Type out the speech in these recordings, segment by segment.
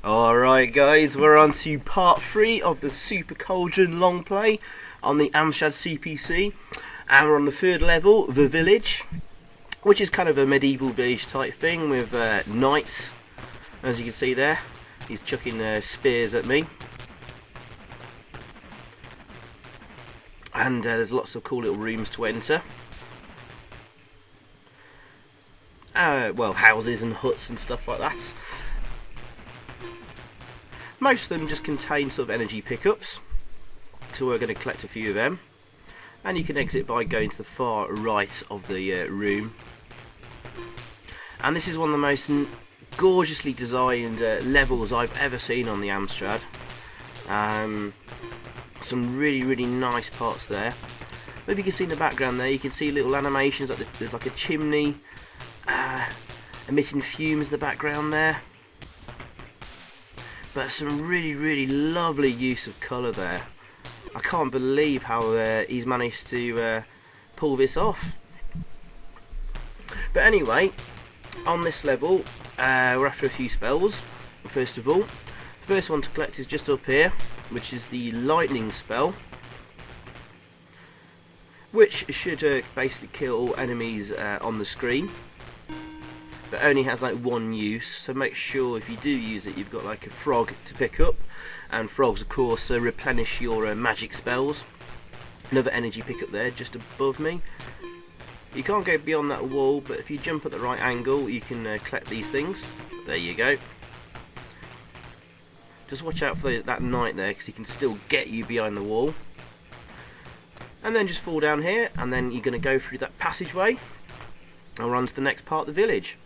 Alright guys, we're on to part 3 of the Super Cauldron long play on the Amstrad CPC, and we're on the third level, the village, which is kind of a medieval village type thing with knights, as you can see there. He's chucking spears at me, and there's lots of cool little rooms to enter. Well, houses and huts and stuff like that. Most of them just contain sort of energy pickups, so we're going to collect a few of them, and you can exit by going to the far right of the room. And this is one of the most gorgeously designed levels I've ever seen on the Amstrad. Some really nice parts there. If you can see in the background there, you can see little animations, like there's like a chimney emitting fumes in the background there. But some really lovely use of colour there. I can't believe how he's managed to pull this off. But anyway, on this level, we're after a few spells. First of all, the first one to collect is just up here, which is the lightning spell, which should basically kill all enemies on the screen, but only has like one use, so make sure if you do use it you've got like a frog to pick up, and frogs of course replenish your magic spells. Another energy pickup there just above me. You can't go beyond that wall, but if you jump at the right angle you can collect these things. There you go. Just watch out for that knight there, because he can still get you behind the wall. And then just fall down here, and then you're going to go through that passageway and run to the next part of the village.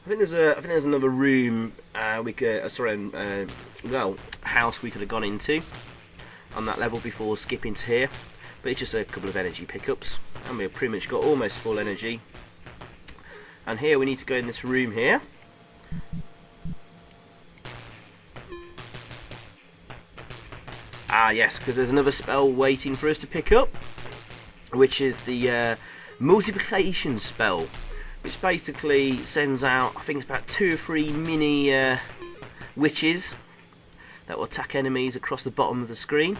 I think there's another room we could, house we could have gone into on that level before skipping to here, but it's just a couple of energy pickups, and we've pretty much got almost full energy. And here we need to go in this room here. Ah yes, because there's another spell waiting for us to pick up, which is the multiplication spell, which basically sends out, I think it's about 2 or 3 mini witches that will attack enemies across the bottom of the screen.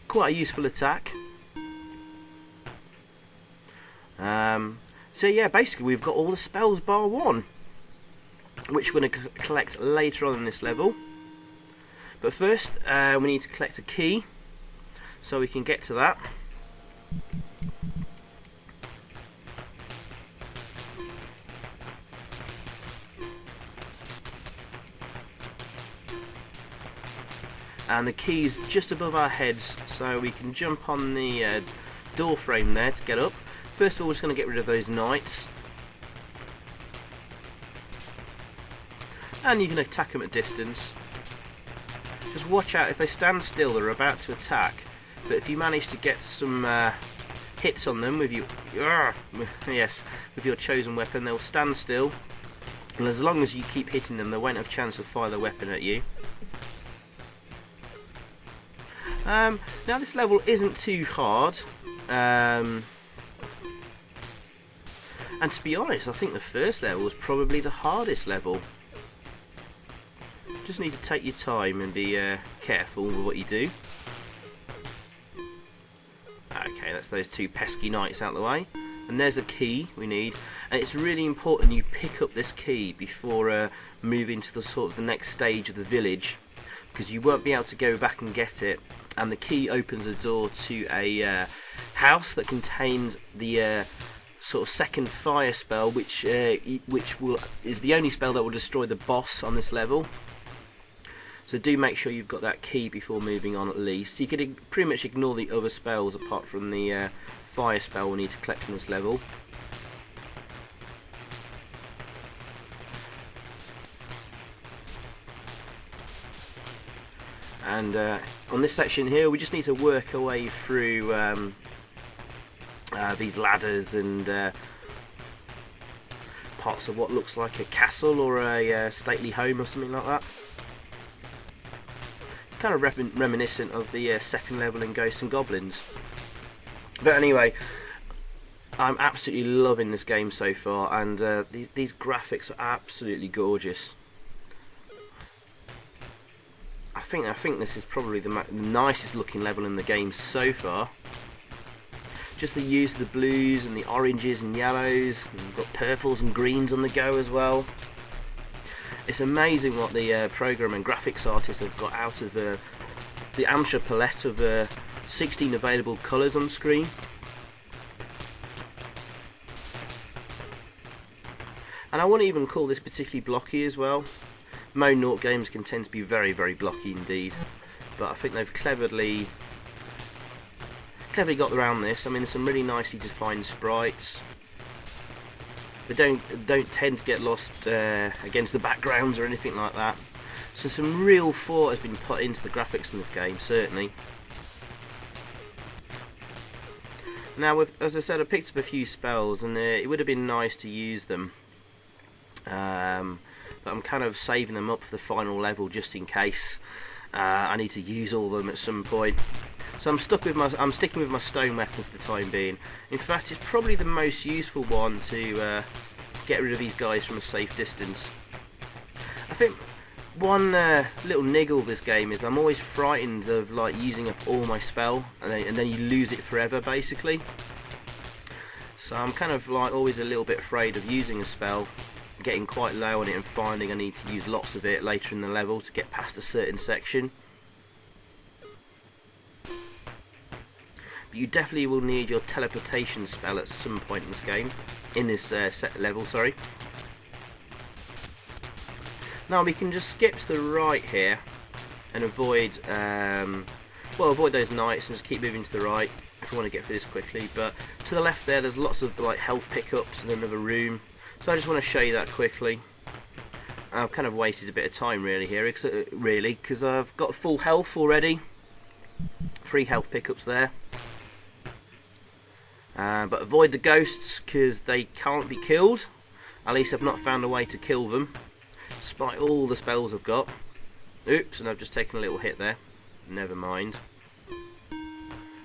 Quite a useful attack. So yeah, basically we've got all the spells bar one, which we're going to collect later on in this level. But first we need to collect a key so we can get to that. And the key's just above our heads, so we can jump on the door frame there to get up. First of all, we're just going to get rid of those knights, and you can attack them at distance. Just watch out, if they stand still they're about to attack, but if you manage to get some hits on them with with your chosen weapon, they'll stand still, and as long as you keep hitting them they won't have a chance to fire their weapon at you. Now this level isn't too hard, and to be honest I think the first level was probably the hardest level. Just need to take your time and be careful with what you do. Okay, that's those 2 pesky knights out of the way, and there's a key we need, and it's really important you pick up this key before moving to the sort of the next stage of the village, because you won't be able to go back and get it. And the key opens a door to a house that contains the sort of second fire spell, which is the only spell that will destroy the boss on this level. So do make sure you've got that key before moving on at least. You can pretty much ignore the other spells apart from the fire spell we need to collect in this level. And on this section here we just need to work our way through these ladders and parts of what looks like a castle or a stately home or something like that. It's kind of reminiscent of the second level in Ghosts and Goblins. But anyway, I'm absolutely loving this game so far, and these graphics are absolutely gorgeous. I think this is probably the nicest looking level in the game so far. Just the use of the blues and the oranges and yellows, and we've got purples and greens on the go as well. It's amazing what the program and graphics artists have got out of the Amstrad palette of 16 available colours on screen. And I wouldn't even call this particularly blocky as well. Mo Naught games can tend to be very, very blocky indeed, but I think they've cleverly got around this. I mean, there's some really nicely defined sprites. They don't tend to get lost against the backgrounds or anything like that. So some real thought has been put into the graphics in this game, certainly. Now, as I said, I picked up a few spells, and it would have been nice to use them. But I'm kind of saving them up for the final level just in case I need to use all of them at some point. So I'm sticking with my stone weapon for the time being. In fact, it's probably the most useful one to get rid of these guys from a safe distance. I think one little niggle of this game is I'm always frightened of like using up all my spell and then you lose it forever basically. So I'm kind of like always a little bit afraid of using a spell, getting quite low on it and finding I need to use lots of it later in the level to get past a certain section. But you definitely will need your teleportation spell at some point in this game, in this set level, sorry. Now we can just skip to the right here and avoid, avoid those knights and just keep moving to the right if you want to get through this quickly. But to the left there's lots of like health pickups and another room. So I just want to show you that quickly. I've kind of wasted a bit of time really here, because I've got full health already. 3 health pickups there. But avoid the ghosts because they can't be killed. At least I've not found a way to kill them, despite all the spells I've got. Oops, and I've just taken a little hit there. Never mind.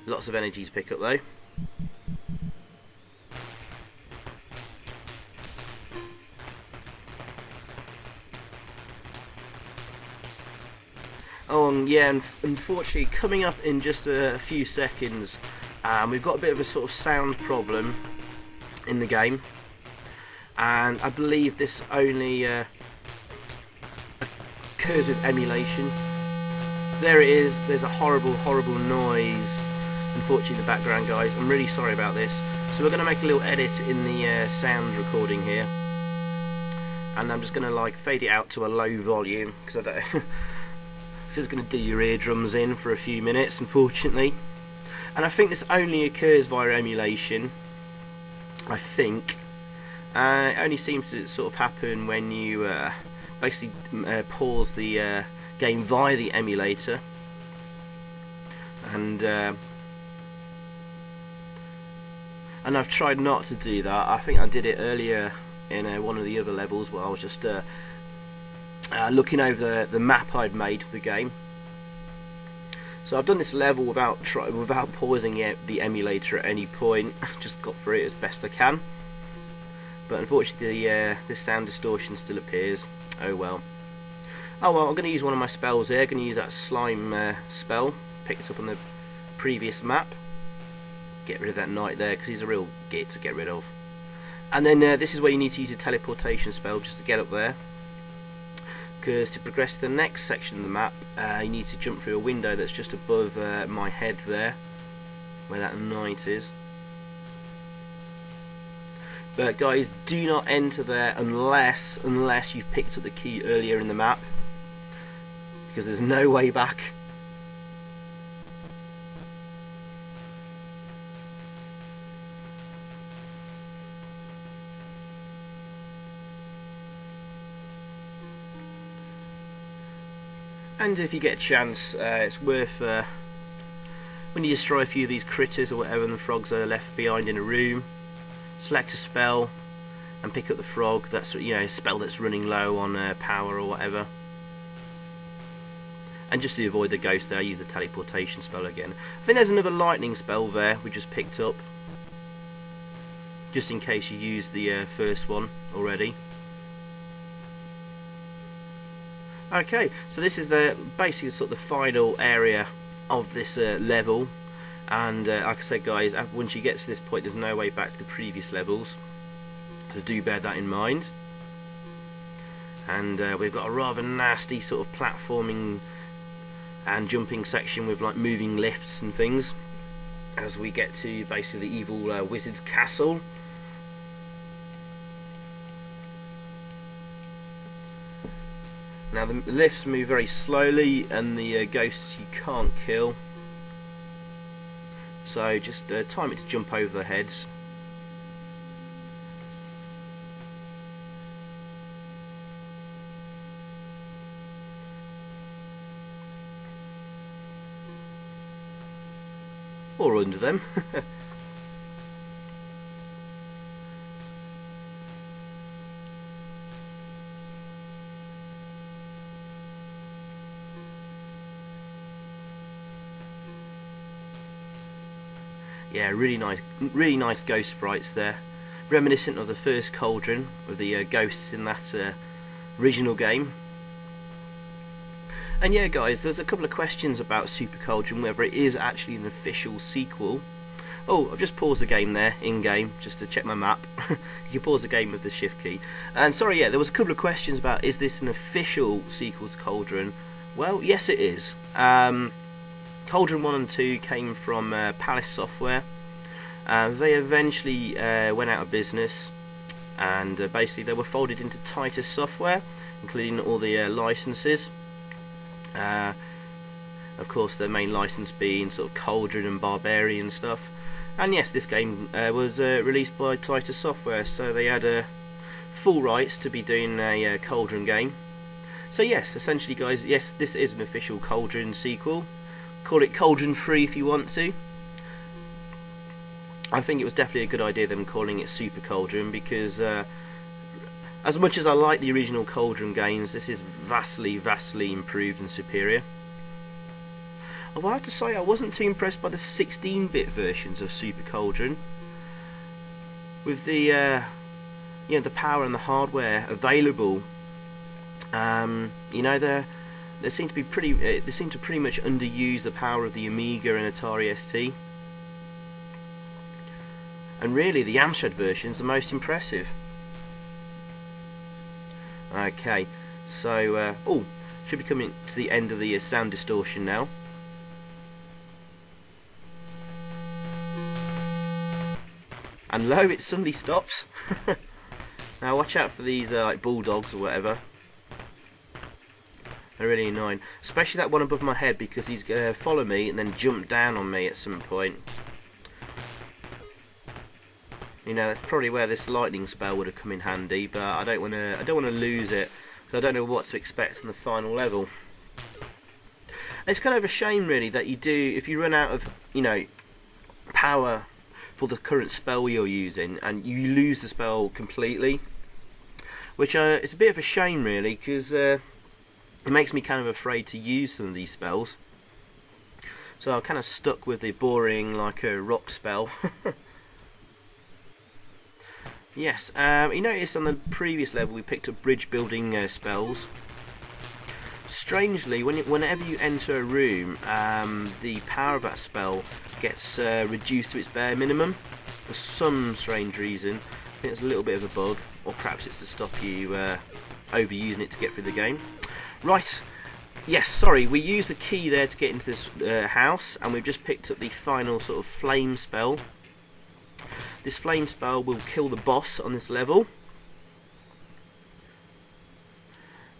Lots of energy to pick up though. Oh, and yeah, unfortunately, coming up in just a few seconds, we've got a bit of a sort of sound problem in the game, and I believe this only occurs with emulation. There it is. There's a horrible, horrible noise, unfortunately, in the background, guys. I'm really sorry about this. So we're going to make a little edit in the sound recording here, and I'm just going to like fade it out to a low volume because I don't. This is going to do your eardrums in for a few minutes, unfortunately. And I think this only occurs via emulation. I think. It only seems to sort of happen when you basically pause the game via the emulator. And I've tried not to do that. I think I did it earlier in one of the other levels where I was just looking over the map I'd made for the game. So I've done this level without pausing the emulator at any point. Just got through it as best I can. But unfortunately, this sound distortion still appears. Oh well. Oh well. I'm going to use one of my spells here. I'm going to use that slime spell picked up on the previous map. Get rid of that knight there because he's a real git to get rid of. And then this is where you need to use a teleportation spell just to get up there. Because to progress to the next section of the map, you need to jump through a window that's just above my head there, where that knight is. But guys, do not enter there unless you've picked up the key earlier in the map, because there's no way back. And if you get a chance, it's worth, when you destroy a few of these critters or whatever and the frogs are left behind in a room, select a spell and pick up the frog. That's, you know, a spell that's running low on power or whatever. And just to avoid the ghost there, use the teleportation spell again. I think there's another lightning spell there we just picked up. just in case you use the first one already. Okay, so this is basically sort of the final area of this level, and like I said guys, once you get to this point there's no way back to the previous levels, so do bear that in mind. And we've got a rather nasty sort of platforming and jumping section with like moving lifts and things as we get to basically the evil wizard's castle. Now the lifts move very slowly and the ghosts you can't kill, so just time it to jump over their heads. Or under them. Yeah, really nice ghost sprites there, reminiscent of the first Cauldron with the ghosts in that original game. And yeah guys, there's a couple of questions about Super Cauldron, whether it is actually an official sequel. Oh, I've just paused the game there, in-game, just to check my map. You can pause the game with the shift key. And sorry, yeah, there was a couple of questions about, is this an official sequel to Cauldron? Well, yes it is. Cauldron 1 and 2 came from Palace Software. They eventually went out of business, and basically they were folded into Titus Software, including all the licenses. Of course, their main license being sort of Cauldron and Barbarian stuff. And yes, this game was released by Titus Software, so they had full rights to be doing a Cauldron game. So yes, essentially guys, yes, this is an official Cauldron sequel. Call it Cauldron 3 if you want to. I think it was definitely a good idea them calling it Super Cauldron, because as much as I like the original Cauldron games, this is vastly improved and superior. Although I have to say I wasn't too impressed by the 16-bit versions of Super Cauldron. With the you know, the power and the hardware available, you know, they seem to be they seem to pretty much underuse the power of the Amiga and Atari ST. And really, the Amstrad version is the most impressive. Okay, so oh, should be coming to the end of the sound distortion now. And lo, it suddenly stops. Now watch out for these like bulldogs or whatever. They're really annoying, especially that one above my head, because he's going to follow me and then jump down on me at some point. You know, that's probably where this lightning spell would have come in handy, but I don't want to lose it, because I don't know what to expect on the final level. It's kind of a shame, really, that you do, if you run out of, you know, power for the current spell you're using, and you lose the spell completely, which is a bit of a shame, really, because it makes me kind of afraid to use some of these spells. So I'm kind of stuck with the boring, like a rock spell. Yes, you notice on the previous level we picked up bridge building spells. Strangely, whenever you enter a room, the power of that spell gets reduced to its bare minimum for some strange reason. I think it's a little bit of a bug, or perhaps it's to stop you overusing it to get through the game. Right, yes, sorry, we used the key there to get into this house, and we've just picked up the final sort of flame spell. This flame spell will kill the boss on this level,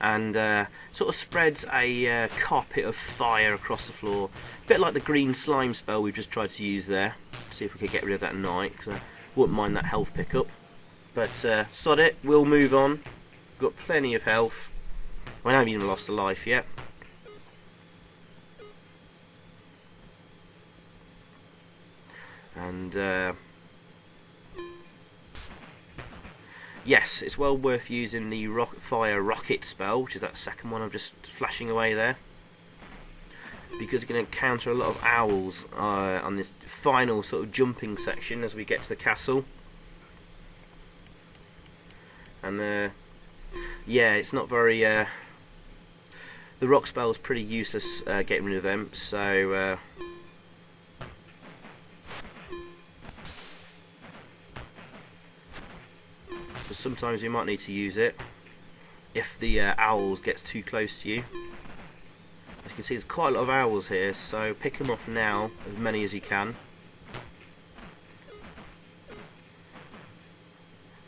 and sort of spreads a carpet of fire across the floor, a bit like the green slime spell we've just tried to use there. See if we could get rid of that at night, because I wouldn't mind that health pickup. But sod it, we'll move on. Got plenty of health. I haven't even lost a life yet. And yes, it's well worth using the fire rocket spell, which is that second one I'm just flashing away there, because you're going to encounter a lot of owls on this final sort of jumping section as we get to the castle. And yeah, it's not very the rock spell's pretty useless getting rid of them, so but sometimes you might need to use it if the owls gets too close to you. As you can see, there's quite a lot of owls here, so pick them off now, as many as you can.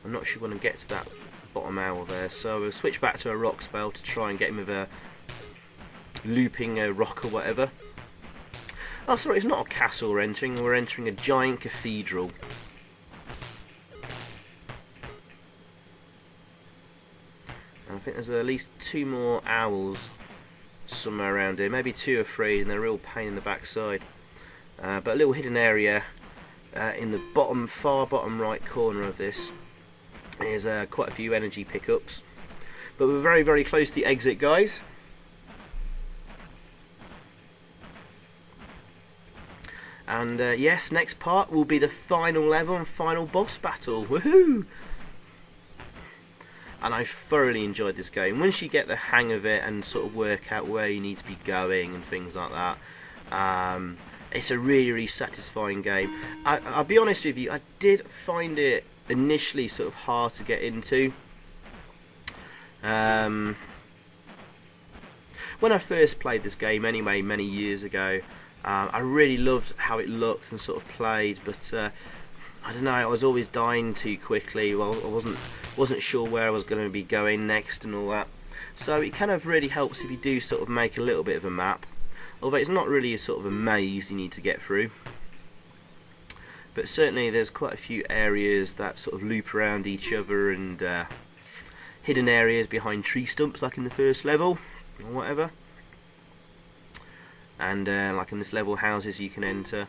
I'm not sure when I get to that bottom owl there, so we'll switch back to a rock spell to try and get him with a looping rock or whatever. Oh, sorry, it's not a castle we're entering a giant cathedral. And I think there's at least 2 more owls somewhere around here, maybe 2 or 3, and they're a real pain in the backside. But a little hidden area in the far bottom right corner of this is quite a few energy pickups. But we're very, very close to the exit, guys. And yes, next part will be the final level and final boss battle. Woohoo! And I thoroughly enjoyed this game. Once you get the hang of it and sort of work out where you need to be going and things like that, it's a really, really satisfying game. I'll be honest with you, I did find it initially sort of hard to get into. When I first played this game anyway, many years ago, I really loved how it looked and sort of played, but I don't know, I was always dying too quickly. Well, I wasn't sure where I was going to be going next and all that. So it kind of really helps if you do sort of make a little bit of a map, although it's not really a sort of a maze you need to get through. But certainly there's quite a few areas that sort of loop around each other, and hidden areas behind tree stumps like in the first level or whatever. And like in this level, houses you can enter.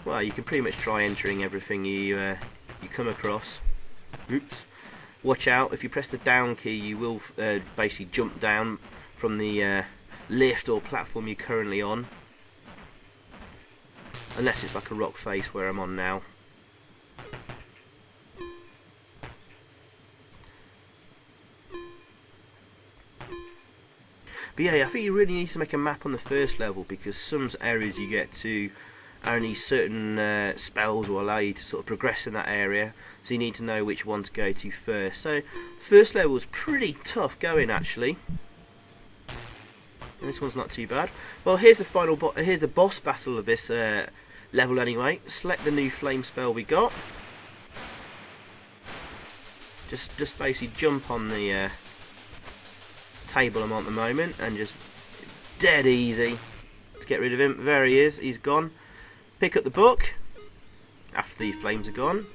Well, you can pretty much try entering everything you come across. Oops. Watch out, if you press the down key you will basically jump down from the lift or platform you're currently on. Unless it's like a rock face where I'm on now. But yeah, I think you really need to make a map on the first level, because some areas you get to only certain spells will allow you to sort of progress in that area, so you need to know which one to go to first. So the first level was pretty tough going actually, and this one's not too bad. Well, here's the here's the boss battle of this level anyway. Select the new flame spell we got. Just basically jump on the table I'm on at the moment, and just dead easy to get rid of him. There he is, he's gone. Pick up the book after the flames are gone.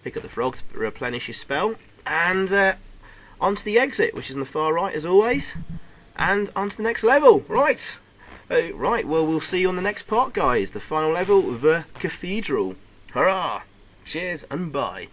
Pick up the frog to replenish your spell, and onto the exit, which is on the far right as always, and onto the next level. Right, right. Well, we'll see you on the next part, guys. The final level, the Cathedral. Hurrah! Cheers and bye.